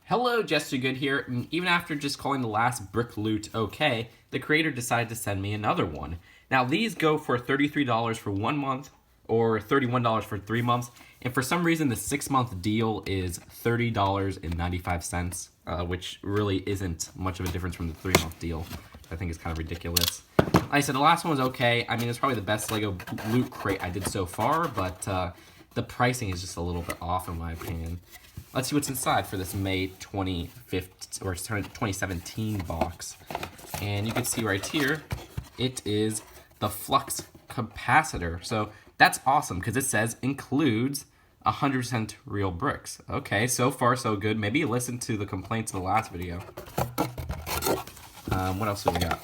Hello, Jester Good here. And even after just calling the last brick loot okay, the creator decided to send me another one. Now, these go for $33 for 1 month or $31 for 3 months. And for some reason, the 6-month deal is $30.95, which really isn't much of a difference from the 3-month deal. I think is kind of ridiculous. Like I said, the last one was okay. I mean, it's probably the best LEGO loot crate I did so far, but the pricing is just a little bit off in my opinion. Let's see what's inside for this May 25th or 2017 box. And you can see right here, it is the Flux Capacitor. So that's awesome because it says includes 100% real bricks. Okay, so far so good. Maybe listen to the complaints in the last video. What else do we got?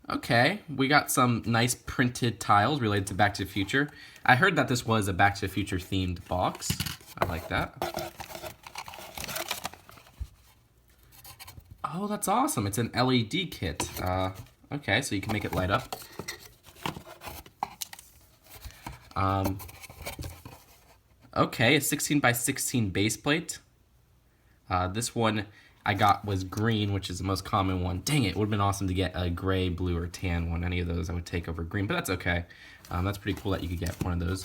Okay, we got some nice printed tiles related to Back to the Future. I heard that this was a Back to the Future themed box. I like that. Oh, that's awesome. It's an LED kit. Okay, so you can make it light up. Okay, a 16 by 16 base plate. This one I got was green, which is the most common one. Dang it, it would have been awesome to get a gray, blue, or tan one. Any of those I would take over green, but that's okay. That's pretty cool that you could get one of those.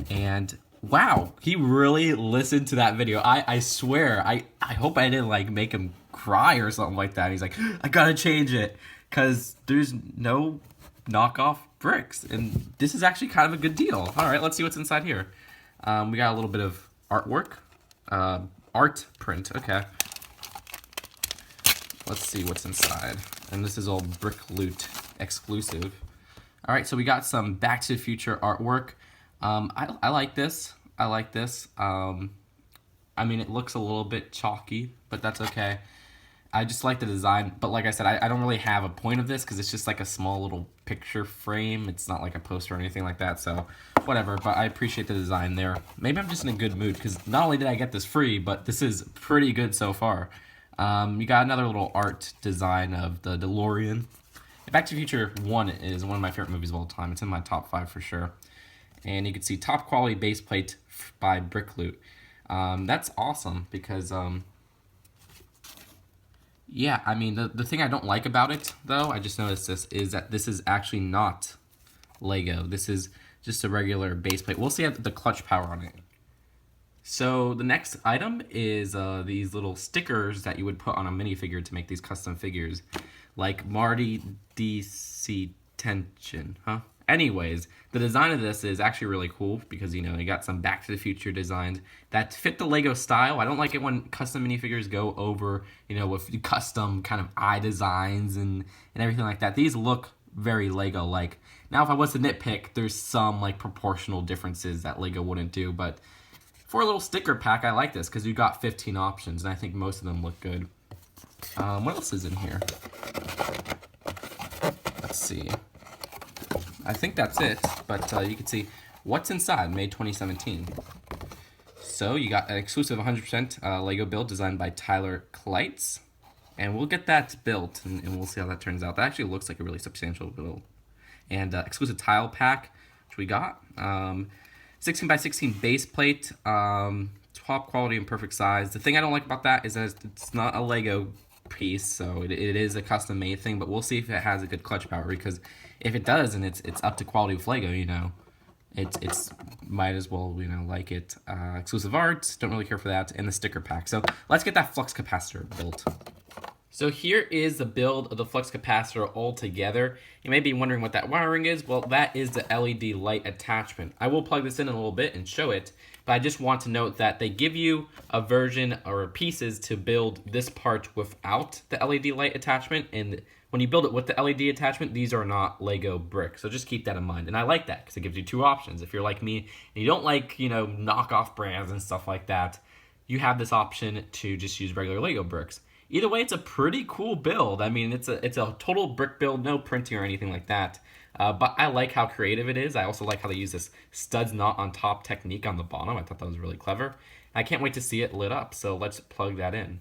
And wow, he really listened to that video. I swear, I hope I didn't like make him cry or something like that. He's like, I gotta change it, because there's no knockoff bricks. And this is actually kind of a good deal. All right, let's see what's inside here. We got a little bit of artwork. Art print, okay. Let's see what's inside. And this is all brick loot exclusive. All right, so we got some Back to the Future artwork. I like this. I like this. I mean, it looks a little bit chalky, but that's okay. I just like the design. But like I said, I don't really have a point of this because it's just like a small little picture frame. It's not like a poster or anything like that, so whatever. But I appreciate the design there. Maybe I'm just in a good mood because not only did I get this free, but this is pretty good so far. You got another little art design of the DeLorean. Back to the Future 1 is one of my favorite movies of all time. It's in my top 5 for sure. And you can see top quality base plate by Brick Loot. That's awesome because, yeah, I mean, the thing I don't like about it, though, I just noticed this, is that this is actually not Lego. This is just a regular base plate. We'll see the clutch power on it. So the next item is these little stickers that you would put on a minifigure to make these custom figures, like Marty DC Tension, huh? Anyways, the design of this is actually really cool because, you know, you got some Back to the Future designs that fit the Lego style. I don't like it when custom minifigures go over, you know, with custom kind of eye designs and everything like that. These look very Lego-like. Now, if I was to nitpick, there's some, like, proportional differences that Lego wouldn't do, but for a little sticker pack, I like this because you got 15 options, and I think most of them look good. What else is in here? Let's see. I think that's it, but you can see what's inside, May 2017. So you got an exclusive 100% Lego build designed by Tyler Kleitz, and we'll get that built, and we'll see how that turns out. That actually looks like a really substantial build. And exclusive tile pack, which we got. 16 by 16 base plate, top quality and perfect size. The thing I don't like about that is that it's not a Lego piece, so it is a custom made thing, but we'll see if it has a good clutch power, because if it does and it's up to quality with Lego, you know, it's might as well, you know, like it. Exclusive art, don't really care for that, and the sticker pack. So let's get that Flux Capacitor built. So here is the build of the Flux Capacitor all together. You may be wondering what that wiring is. Well, that is the LED light attachment. I will plug this in a little bit and show it, but I just want to note that they give you a version or pieces to build this part without the LED light attachment, and when you build it with the LED attachment, these are not Lego bricks. So just keep that in mind. And I like that because it gives you two options. If you're like me and you don't like, you know, knockoff brands and stuff like that, you have this option to just use regular Lego bricks. Either way, it's a pretty cool build. I mean, it's a total brick build, no printing or anything like that. But I like how creative it is. I also like how they use this studs not on top technique on the bottom. I thought that was really clever. I can't wait to see it lit up, so let's plug that in.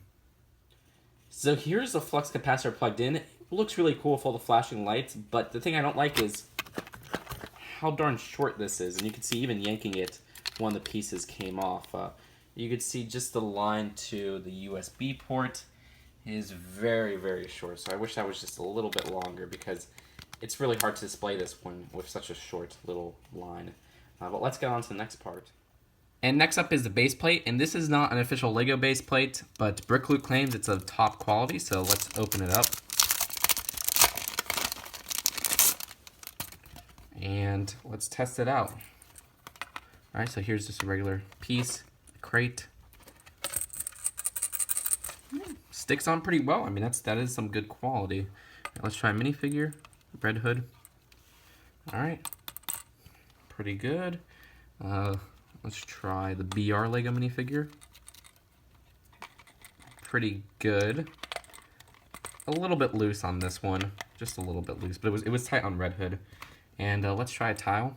So here's the Flux Capacitor plugged in. It looks really cool with all the flashing lights, but the thing I don't like is how darn short this is. And you can see even yanking it, one of the pieces came off. you could see just the line to the USB port is very, very short. So I wish that was just a little bit longer because it's really hard to display this one with such a short little line. But let's get on to the next part. And next up is the base plate, and this is not an official LEGO base plate, but Brick Loot claims it's of top quality, so let's open it up. And let's test it out. All right, so here's just a regular piece, crate. Sticks on pretty well. I mean, that is some good quality. Let's try minifigure, red hood. All right, pretty good. Let's try the BR Lego minifigure. Pretty good. A little bit loose on this one, just a little bit loose, but it was tight on red hood. And let's try a tile.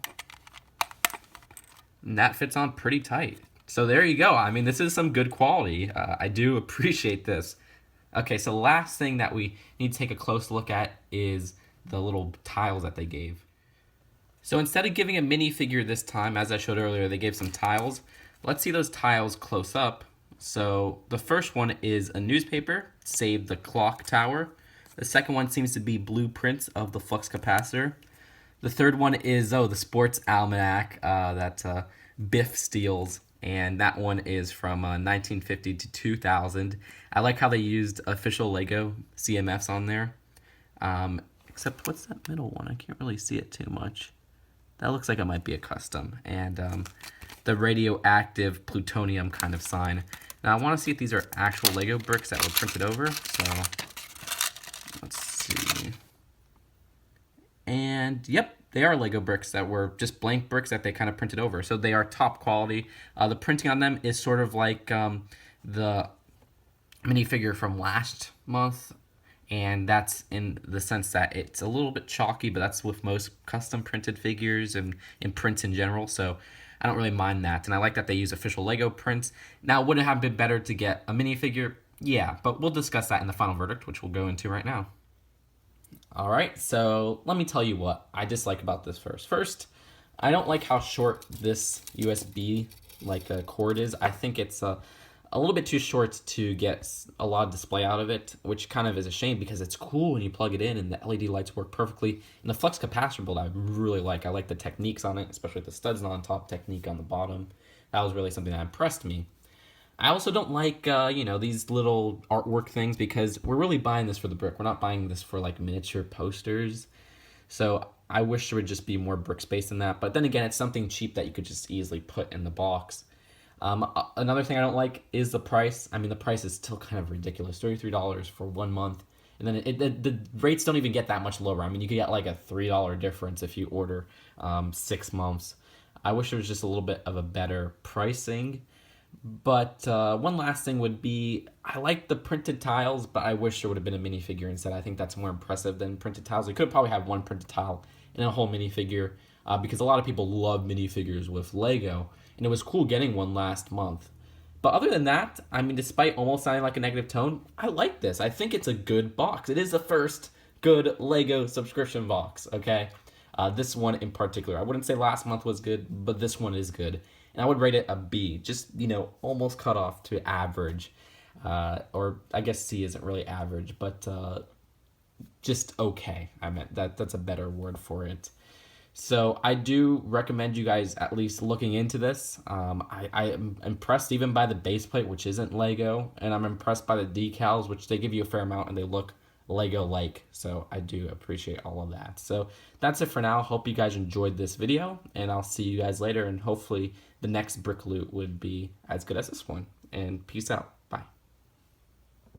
And that fits on pretty tight. So there you go. I mean, this is some good quality. I do appreciate this. Okay, so last thing that we need to take a close look at is the little tiles that they gave. So instead of giving a minifigure this time, as I showed earlier, they gave some tiles. Let's see those tiles close up. So the first one is a newspaper, Save the Clock Tower. The second one seems to be blueprints of the Flux Capacitor. The third one is, the sports almanac that Biff steals. And that one is from 1950 to 2000. I like how they used official LEGO CMFs on there. Except, what's that middle one? I can't really see it too much. That looks like it might be a custom. And the radioactive plutonium kind of sign. Now, I want to see if these are actual LEGO bricks that were printed over. So, let's see. And, yep, they are LEGO bricks that were just blank bricks that they kind of printed over. So they are top quality. The printing on them is sort of like the minifigure from last month. And that's in the sense that it's a little bit chalky, but that's with most custom printed figures and in prints in general. So I don't really mind that. And I like that they use official LEGO prints. Now, would it have been better to get a minifigure? Yeah, but we'll discuss that in the final verdict, which we'll go into right now. All right, so let me tell you what I dislike about this first. First, I don't like how short this USB cord is. I think it's a little bit too short to get a lot of display out of it, which kind of is a shame because it's cool when you plug it in and the LED lights work perfectly. And the Flux Capacitor build I really like. I like the techniques on it, especially the studs on top, technique on the bottom. That was really something that impressed me. I also don't like, these little artwork things because we're really buying this for the brick. We're not buying this for, miniature posters. So I wish there would just be more brick space in that. But then again, it's something cheap that you could just easily put in the box. Another thing I don't like is the price. I mean, the price is still kind of ridiculous. $33 for 1 month. And then the rates don't even get that much lower. I mean, you could get a $3 difference if you order 6 months. I wish there was just a little bit of a better pricing. But one last thing would be, I like the printed tiles, but I wish there would have been a minifigure instead. I think that's more impressive than printed tiles. We could probably have one printed tile and a whole minifigure because a lot of people love minifigures with LEGO, and it was cool getting one last month. But other than that, I mean, despite almost sounding like a negative tone, I like this. I think it's a good box. It is the first good LEGO subscription box, okay? This one in particular. I wouldn't say last month was good, but this one is good. And I would rate it a B, just, almost cut off to average. Or I guess C isn't really average, but just okay. I meant that's a better word for it. So I do recommend you guys at least looking into this. I am impressed even by the base plate, which isn't LEGO, and I'm impressed by the decals, which they give you a fair amount and they look LEGO-like. So I do appreciate all of that. So that's it for now. Hope you guys enjoyed this video, and I'll see you guys later, and hopefully the next Brick Loot would be as good as this one. And peace out.